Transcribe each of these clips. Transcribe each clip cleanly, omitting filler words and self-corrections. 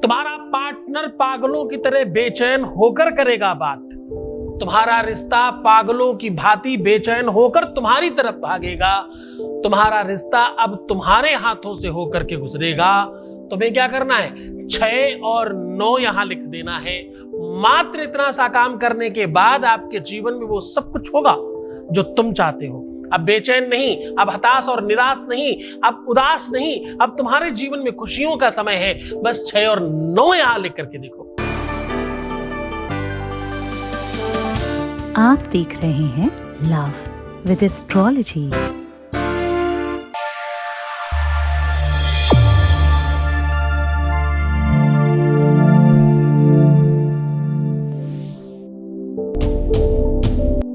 तुम्हारा पार्टनर पागलों की तरह बेचैन होकर करेगा बात। तुम्हारा रिश्ता पागलों की भांति बेचैन होकर तुम्हारी तरफ भागेगा। तुम्हारा रिश्ता अब तुम्हारे हाथों से होकर के गुजरेगा। तुम्हें क्या करना है, 6 और 9 यहां लिख देना है। मात्र इतना सा काम करने के बाद आपके जीवन में वो सब कुछ होगा जो तुम चाहते हो। अब बेचैन नहीं, अब हताश और निराश नहीं, अब उदास नहीं, अब तुम्हारे जीवन में खुशियों का समय है। बस 6 और 9 यहां लिख करके देखो। आप देख रहे हैं लव विद एस्ट्रोलॉजी।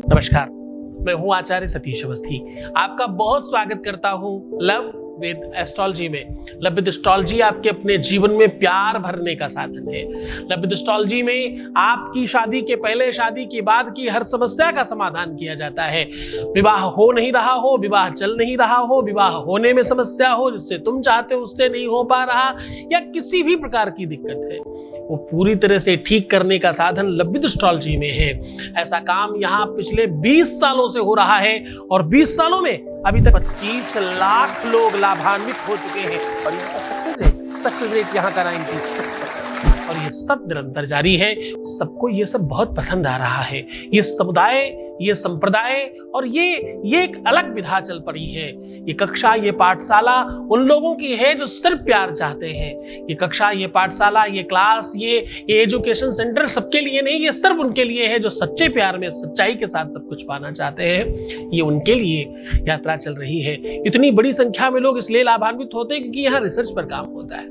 नमस्कार, मैं हूं आचार्य सतीश अवस्थी। आपका बहुत स्वागत करता हूं लव विद एस्ट्रोलॉजी में। लव विद एस्ट्रोलॉजी आपके अपने जीवन में प्यार भरने का साधन है। लव विद एस्ट्रोलॉजी में आपकी शादी के पहले, शादी के बाद की हर समस्या का समाधान किया जाता है। विवाह हो नहीं रहा हो, विवाह चल नहीं रहा हो, विवाह होने में समस्या हो, जिससे तुम चाहते हो उससे नहीं हो पा रहा, या किसी भी प्रकार की दिक्कत है, वो पूरी तरह से ठीक करने का साधन लव विद एस्ट्रोलॉजी में है। ऐसा काम यहाँ पिछले 20 सालों से हो रहा है और 20 सालों में अभी तक 25 लाख लोग लाभान्वित हो चुके हैं। और यहाँ का सक्सेस रेट यहाँ का 96%। और ये सब निरंतर जारी है। सबको ये सब बहुत पसंद आ रहा है। ये समुदाय, ये संप्रदाय और ये एक अलग विधा चल पड़ी है। ये कक्षा, ये पाठशाला उन लोगों की है जो सिर्फ प्यार चाहते हैं। ये कक्षा, ये पाठशाला, ये क्लास, ये एजुकेशन सेंटर सबके लिए नहीं, ये सिर्फ उनके लिए है जो सच्चे प्यार में, सच्चाई के साथ सब कुछ पाना चाहते हैं। ये उनके लिए यात्रा चल रही है। इतनी बड़ी संख्या में लोग इसलिए लाभान्वित होते हैं क्योंकि यहाँ रिसर्च पर काम होता है,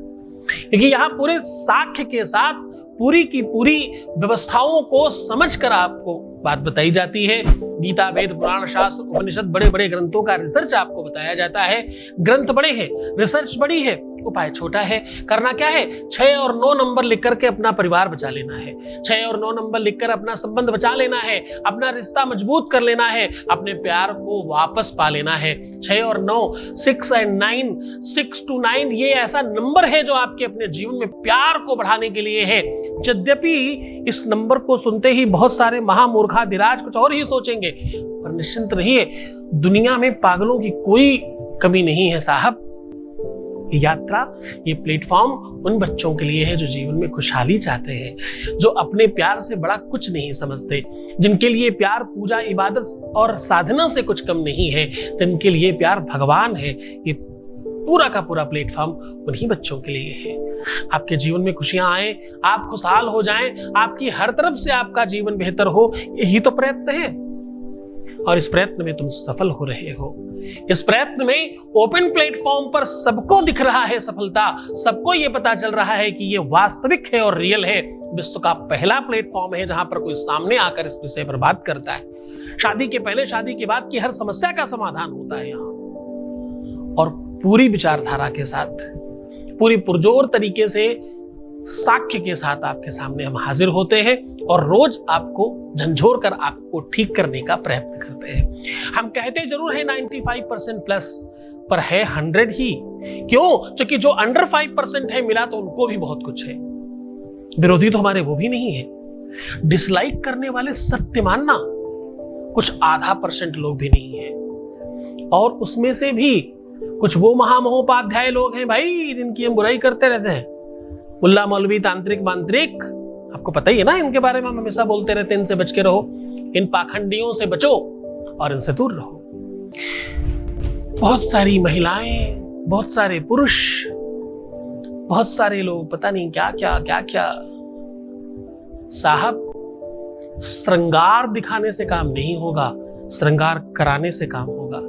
क्योंकि यहाँ पूरे साक्ष्य के साथ पूरी की पूरी व्यवस्थाओं को समझकर आपको बात बताई जाती है। गीता, वेद, पुराण, शास्त्र, उपनिषद, बड़े बड़े ग्रंथों का रिसर्च आपको बताया जाता है। ग्रंथ बड़े हैं, रिसर्च बड़ी है, उपाय छोटा है। करना क्या है, 6 और 9 नंबर लिख करके अपना परिवार बचा लेना है। 6 और 9 नंबर लिखकर अपना संबंध बचा लेना है, अपना रिश्ता मजबूत कर लेना है, अपने प्यार को वापस पा लेना है। 6 और 9, 6 एंड 9, 6 to 9 ये ऐसा नंबर है जो आपके अपने जीवन में प्यार को बढ़ाने के लिए है। यद्यपि इस नंबर को सुनते ही बहुत सारे महामूर्खाधिराज कुछ और ही सोचेंगे, पर निश्चिंत रहिए, दुनिया में पागलों की कोई कमी नहीं है साहब। ये यात्रा, ये प्लेटफॉर्म उन बच्चों के लिए है जो जीवन में खुशहाली चाहते हैं, जो अपने प्यार से बड़ा कुछ नहीं समझते, जिनके लिए प्यार पूजा, इबादत और साधना से कुछ कम नहीं है, जिनके लिए प्यार भगवान है। ये पूरा का पूरा प्लेटफॉर्म उन्हीं बच्चों के लिए है। आपके जीवन में खुशियां आए, आप खुशहाल हो जाएं, आपकी हर तरफ से आपका जीवन बेहतर हो, यही तो प्रयत्न है। और इस प्रयत्न में तुम सफल हो रहे हो। इस प्रयत्न में ओपन प्लेटफॉर्म पर सबको दिख रहा है सफलता, सबको ये पता चल रहा है कि ये वास्तविक है और रियल है। विश्व का पहला प्लेटफॉर्म है जहां पर कोई सामने आकर इस विषय पर बात करता है। शादी के पहले, शादी के बाद की हर समस्या का समाधान होता है यहाँ, और पूरी विचारधारा के साथ, पूरी पुरजोर तरीके से, साक्ष्य के साथ आपके सामने हम हाजिर होते हैं और रोज आपको झंझोर कर आपको ठीक करने का प्रयत्न करते हैं। हम कहते जरूर है 95% प्लस, पर है 100 ही। क्यों? क्योंकि जो अंडर 5% है मिला तो उनको भी बहुत कुछ है। विरोधी तो हमारे वो भी नहीं है। डिसलाइक करने वाले सत्य मानना कुछ आधा % लोग भी नहीं है, और उसमें से भी कुछ वो महामहोपाध्याय लोग हैं भाई जिनकी हम बुराई करते रहते हैं। मुल्ला, मौलवी, तांत्रिक, मांत्रिक, आपको पता ही है ना, इनके बारे में हम हमेशा बोलते रहते हैं, इनसे बच के रहो, इन पाखंडियों से बचो और इनसे दूर रहो। बहुत सारी महिलाएं, बहुत सारे पुरुष, बहुत सारे लोग, पता नहीं क्या क्या साहब, श्रृंगार दिखाने से काम नहीं होगा, श्रृंगार कराने से काम होगा।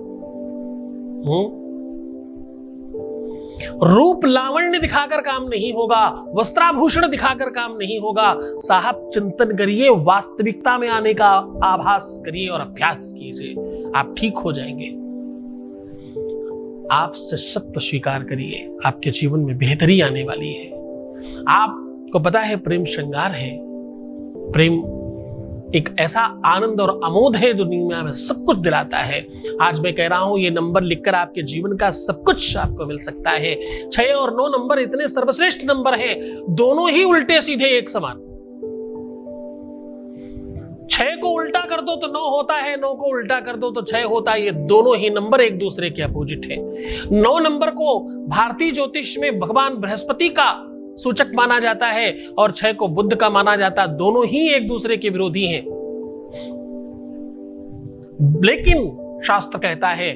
रूप लावण्य दिखाकर काम नहीं होगा, वस्त्राभूषण दिखाकर काम नहीं होगा। साहब चिंतन करिए, वास्तविकता में आने का आभास करिए और अभ्यास कीजिए, आप ठीक हो जाएंगे। आप सत्य स्वीकार करिए, आपके जीवन में बेहतरी आने वाली है। आपको पता है प्रेम श्रृंगार है, प्रेम एक ऐसा आनंद और अमोद है जो दुनिया में सब कुछ दिलाता है। आज मैं कह रहा हूं ये नंबर लिखकर आपके जीवन का सब कुछ आपको मिल सकता है। 6 और 9 नंबर इतने सर्वश्रेष्ठ नंबर हैं, दोनों ही उल्टे सीधे एक समान। 6 को उल्टा कर दो तो 9 होता है, 9 को उल्टा कर दो तो 6 होता है। ये दोनों ही नंबर एक दूसरे के अपोजिट है। 9 नंबर को भारतीय ज्योतिष में भगवान बृहस्पति का सूचक माना जाता है और 6 को बुध का माना जाता है। दोनों ही एक दूसरे के विरोधी हैं। लेकिन शास्त्र कहता है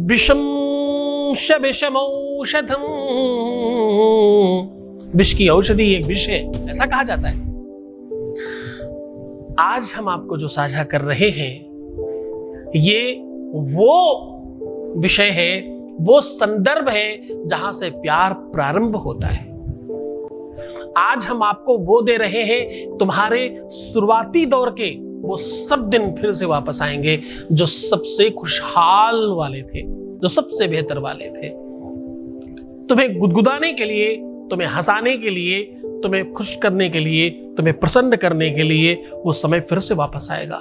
विषम श विषम औषधम, विष की औषधि एक विष है, ऐसा कहा जाता है। आज हम आपको जो साझा कर रहे हैं ये वो विषय है, वो संदर्भ है जहां से प्यार प्रारंभ होता है। आज हम आपको वो दे रहे हैं, तुम्हारे शुरुआती दौर के वो सब दिन फिर से वापस आएंगे जो सबसे खुशहाल वाले थे, जो सबसे बेहतर वाले थे। तुम्हें गुदगुदाने के लिए, तुम्हें हंसाने के लिए, तुम्हें खुश करने के लिए, तुम्हें प्रसन्न करने के लिए वो समय फिर से वापस आएगा।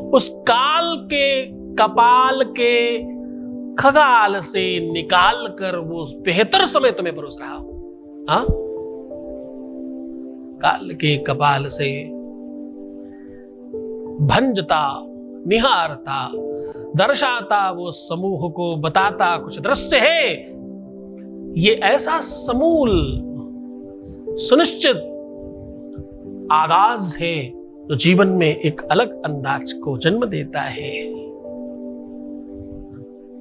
उस काल के कपाल के खगाल से निकाल कर वो बेहतर समय तुम्हें परोस रहा हो। हाँ, काल के कपाल से भंजता, निहारता, दर्शाता वो समूह को बताता कुछ दृश्य है। ये ऐसा समूल सुनिश्चित आगाज है जो जीवन में एक अलग अंदाज को जन्म देता है।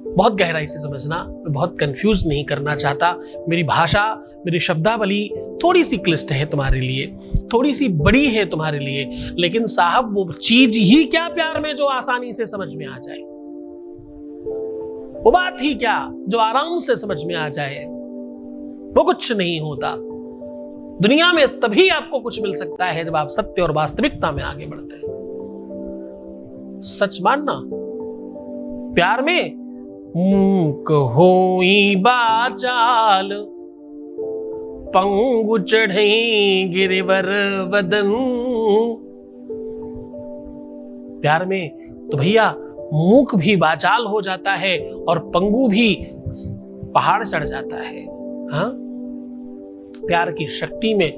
बहुत गहराई से समझना, मैं बहुत कंफ्यूज नहीं करना चाहता। मेरी भाषा, मेरी शब्दावली थोड़ी सी क्लिष्ट है तुम्हारे लिए, थोड़ी सी बड़ी है तुम्हारे लिए, लेकिन साहब वो चीज ही क्या प्यार में जो आसानी से समझ में आ जाए, वो बात ही क्या जो आराम से समझ में आ जाए। वो कुछ नहीं होता। दुनिया में तभी आपको कुछ मिल सकता है जब आप सत्य और वास्तविकता में आगे बढ़ते हैं। सच मानना, प्यार में मूक होई बाचाल, पंगु चढ़ई गिरिवर वदन। प्यार में तो भैया मूक भी बाचाल हो जाता है और पंगु भी पहाड़ चढ़ जाता है। हाँ, प्यार की शक्ति में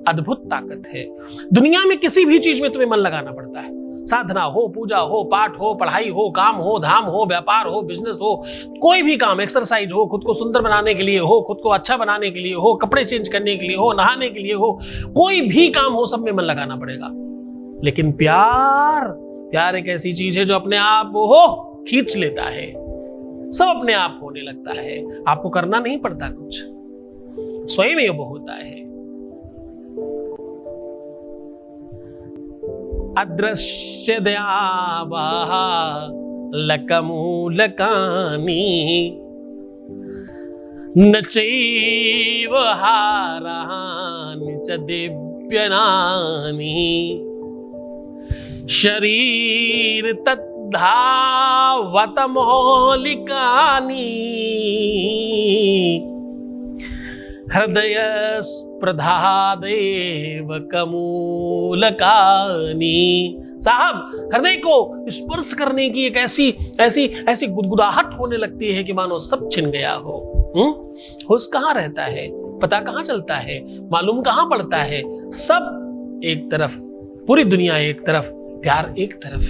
अद्भुत ताकत है। दुनिया में किसी भी चीज में तुम्हें मन लगाना पड़ता है। साधना हो, पूजा हो, पाठ हो, पढ़ाई हो, काम हो, धाम हो, व्यापार हो, बिजनेस हो, कोई भी काम, एक्सरसाइज हो, खुद को सुंदर बनाने के लिए हो, खुद को अच्छा बनाने के लिए हो, कपड़े चेंज करने के लिए हो, नहाने के लिए हो, कोई भी काम हो, सब में मन लगाना पड़ेगा। लेकिन प्यार, प्यार एक ऐसी चीज है जो अपने आप हो खींच लेता है, सब अपने आप होने लगता है। आपको करना नहीं पड़ता कुछ, स्वयं ही वो होता है। अदृश्य दयावाह लकमूलकानी, न चैव हारानि च दिव्यनानि, शरीर तद्धावत मौलिकानि, हृदय स्पृधादेव कमूलकानी। साहब, हृदय को स्पर्श करने की एक ऐसी ऐसी ऐसी गुदगुदाहट होने लगती है कि मानो सब छिन गया हो। होश कहाँ रहता है, पता कहाँ चलता है, मालूम कहाँ पड़ता है। सब एक तरफ, पूरी दुनिया एक तरफ, प्यार एक तरफ,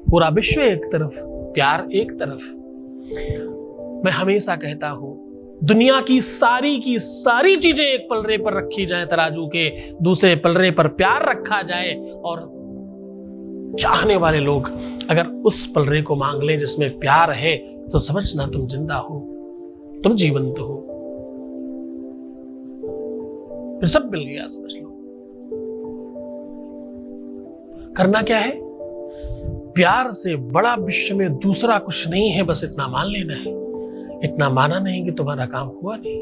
पूरा विश्व एक तरफ, प्यार एक तरफ। मैं हमेशा कहता हूं, दुनिया की सारी चीजें एक पलड़े पर रखी जाए तराजू के, दूसरे पलड़े पर प्यार रखा जाए, और चाहने वाले लोग अगर उस पलड़े को मांग लें जिसमें प्यार है, तो समझना तुम जिंदा हो, तुम जीवंत हो, फिर सब मिल गया, समझ लो। करना क्या है? प्यार से बड़ा विश्व में दूसरा कुछ नहीं है, बस इतना मान लेना है। इतना माना नहीं कि तुम्हारा काम हुआ नहीं।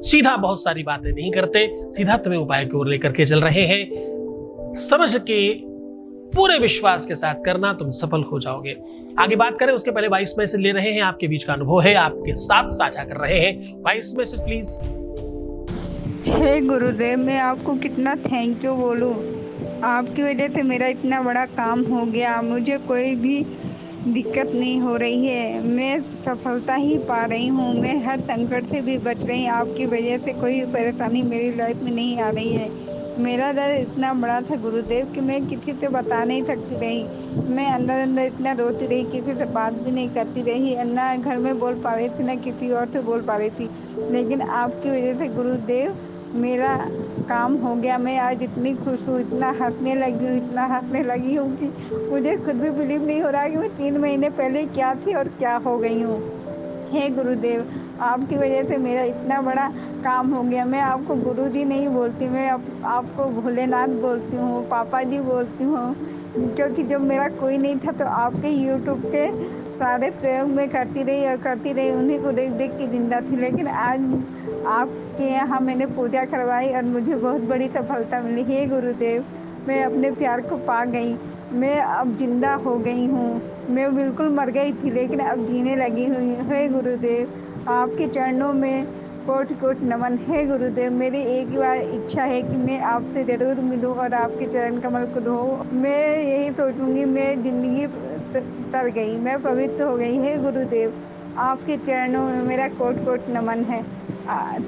सीधा बहुत सारी बातें नहीं करते, सीधा तुम्हें उपाय की ओर लेकर के चल रहे हैं। समझ के पूरे विश्वास के साथ करना, तुम सफल हो जाओगे। आगे बात करें उसके पहले 22 मैसेज ले रहे हैं, आपके बीच का अनुभव है, आपके साथ साझा कर रहे हैं। 22 मैसेज प्लीज। हे गुरुदेव, मैं आपको कितना थैंक यू बोलूं। आपकी वजह से मेरा इतना बड़ा काम हो गया। मुझे कोई भी दिक्कत नहीं हो रही है। मैं सफलता ही पा रही हूँ। मैं हर संकट से भी बच रही हूँ। आपकी वजह से कोई परेशानी मेरी लाइफ में नहीं आ रही है। मेरा डर इतना बड़ा था गुरुदेव कि मैं किसी से बता नहीं सकती रही। मैं अंदर अंदर इतना रोती रही, किसी से बात भी नहीं करती रही। ना घर में बोल पा रही थी, ना किसी और से बोल पा रही थी। लेकिन आपकी वजह से गुरुदेव मेरा काम हो गया। मैं आज इतनी खुश हूँ, इतना हंसने लगी हूँ, इतना हंसने लगी हूँ कि मुझे खुद भी बिलीव नहीं हो रहा कि मैं 3 महीने पहले क्या थी और क्या हो गई हूँ। हे गुरुदेव, आपकी वजह से मेरा इतना बड़ा काम हो गया। मैं आपको गुरु जी नहीं बोलती, मैं आपको भोलेनाथ बोलती हूँ, पापा जी बोलती हूँ। क्योंकि जब मेरा कोई नहीं था तो आपके यूट्यूब के सारे प्रयोग में करती रही और करती रही, उन्हीं को देख देख के जिंदा थी। लेकिन आज आपके यहाँ मैंने पूजा करवाई और मुझे बहुत बड़ी सफलता मिली। हे गुरुदेव, मैं अपने प्यार को पा गई। मैं अब जिंदा हो गई हूँ। मैं बिल्कुल मर गई थी लेकिन अब जीने लगी हुई हूँ। हे गुरुदेव, आपके चरणों में कोटि कोटि नमन। है गुरुदेव, मेरी एक ही बार इच्छा है कि मैं आपसे जरूर मिलूं और आपके चरण कमल को धोऊं। मैं यही सोचूंगी, मैं जिंदगी तर गई, मैं पवित्र हो गई। है गुरुदेव, आपके चरणों में मेरा कोटि कोटि नमन है।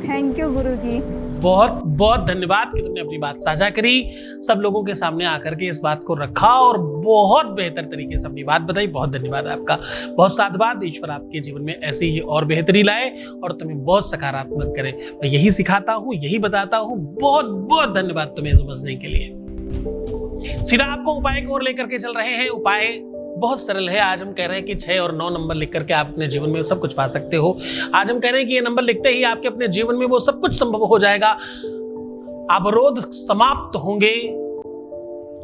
थैंक यू गुरु जी। बहुत बहुत धन्यवाद कि तुमने अपनी बात साझा करी, सब लोगों के सामने आकर के इस बात को रखा और बहुत बेहतर तरीके से अपनी बात बताई। बहुत धन्यवाद आपका, बहुत साधुवाद। ईश्वर आपके जीवन में ऐसे ही और बेहतरी लाए और तुम्हें बहुत सकारात्मक करे। मैं यही सिखाता हूँ, यही बताता हूँ। बहुत बहुत धन्यवाद तुम्हें समझने के लिए। सीधा आपको उपाय की ओर लेकर के चल रहे हैं। उपाय बहुत सरल है। आज हम कह रहे हैं कि 6 और 9 नंबर लिख करके आप अपने जीवन में सब कुछ पा सकते हो। आज हम कह रहे हैं कि ये नंबर लिखते ही आपके अपने जीवन में वो सब कुछ संभव हो जाएगा। अवरोध समाप्त होंगे,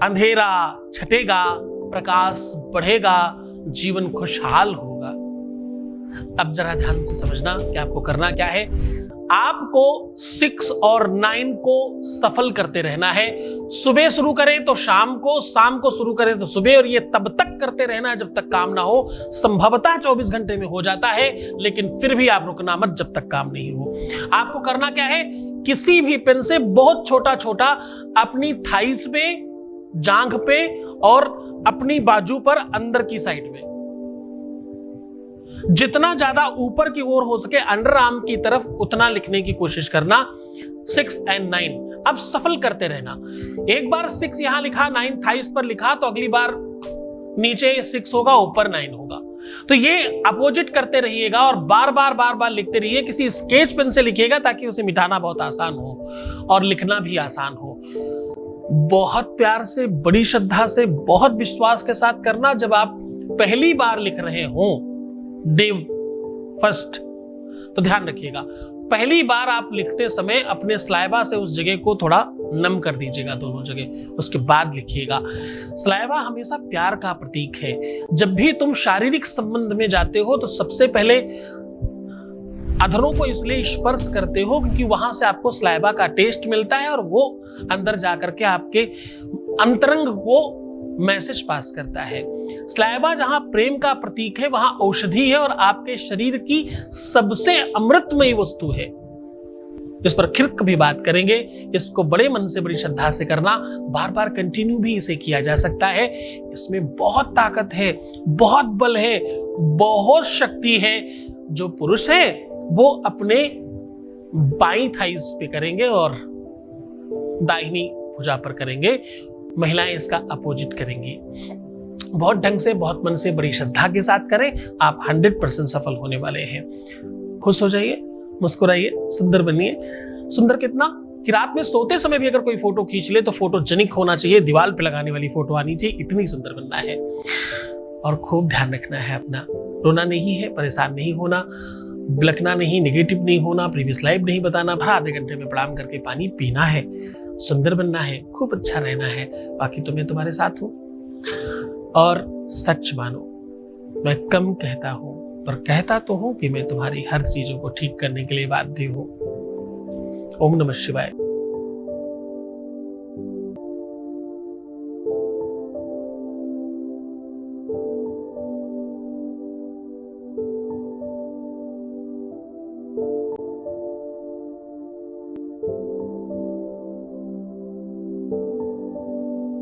अंधेरा छटेगा, प्रकाश बढ़ेगा, जीवन खुशहाल होगा। अब जरा ध्यान से समझना कि आपको करना क्या है। आपको 6 और 9 को सफल करते रहना है। सुबह शुरू करें तो शाम को शुरू करें तो सुबह, और ये तब तक करते रहना है जब तक काम ना हो। संभवतः 24 घंटे में हो जाता है, लेकिन फिर भी आप रुकना मत जब तक काम नहीं हो। आपको करना क्या है, किसी भी पेन से बहुत छोटा छोटा अपनी थाइस पे, जांघ पे और अपनी बाजू पर अंदर की साइड में, जितना ज्यादा ऊपर की ओर हो सके अंडर आर्म की तरफ, उतना लिखने की कोशिश करना। 6 और 9 अब सफल करते रहना। एक बार 6 यहां लिखा, 9 थाइस पर लिखा, तो अगली बार नीचे 6 होगा, ऊपर 9 होगा। तो ये अपोजिट करते रहिएगा और बार बार लिखते रहिए। किसी स्केच पेन से लिखिएगा ताकि उसे मिटाना बहुत आसान हो और लिखना भी आसान हो। बहुत प्यार से, बड़ी श्रद्धा से, बहुत विश्वास के साथ करना। जब आप पहली बार लिख रहे हो, डे फर्स्ट, तो ध्यान रखिएगा, पहली बार आप लिखते समय अपने स्लाइवा से उस जगह को थोड़ा नम कर दीजिएगा, दोनों जगह, उसके बाद लिखिएगा। स्लाइवा हमेशा प्यार का प्रतीक है। जब भी तुम शारीरिक संबंध में जाते हो तो सबसे पहले अधरों को इसलिए स्पर्श करते हो क्योंकि वहां से आपको स्लाइवा का टेस्ट मिलता है और वो अंदर जाकर के आपके अंतरंग को मैसेज पास करता है। स्लाइवा जहां प्रेम का प्रतीक है, वहां औषधि है और आपके शरीर की सबसे अमृतमयी वस्तु है। इस पर फिर कभी बात करेंगे। इसको बड़े मन से, बड़ी श्रद्धा से करना। बार बार कंटिन्यू भी इसे किया जा सकता है। इसमें बहुत ताकत है, बहुत बल है, बहुत शक्ति है। जो पुरुष है वो अपने बाईं थाइस पे करेंगे और दाहिनी भुजा पर करेंगे। महिलाएं इसका अपोजिट करेंगी। बहुत ढंग से, बहुत मन से, बड़ी श्रद्धा के साथ करें। आप 100% सफल होने वाले हैं। खुश हो जाइए, मुस्कुराइए, सुंदर बनिए। सुंदर कितना कि रात में सोते समय भी अगर कोई फोटो खींच ले तो फोटोजेनिक होना चाहिए, दीवार पे लगाने वाली फोटो आनी चाहिए, इतनी सुंदर बनना है। और खूब ध्यान रखना है अपना। रोना नहीं है, परेशान नहीं होना, बिलखना नहीं, नेगेटिव नहीं होना, प्रीवियस लाइफ नहीं बताना, हर आधे घंटे में प्रणाम करके पानी पीना है, सुंदर बनना है, खूब अच्छा रहना है। बाकी तो मैं तुम्हारे साथ हूं। और सच मानो, मैं कम कहता हूं पर कहता तो हूं कि मैं तुम्हारी हर चीजों को ठीक करने के लिए बाध्य हूं। ओम नमः शिवाय।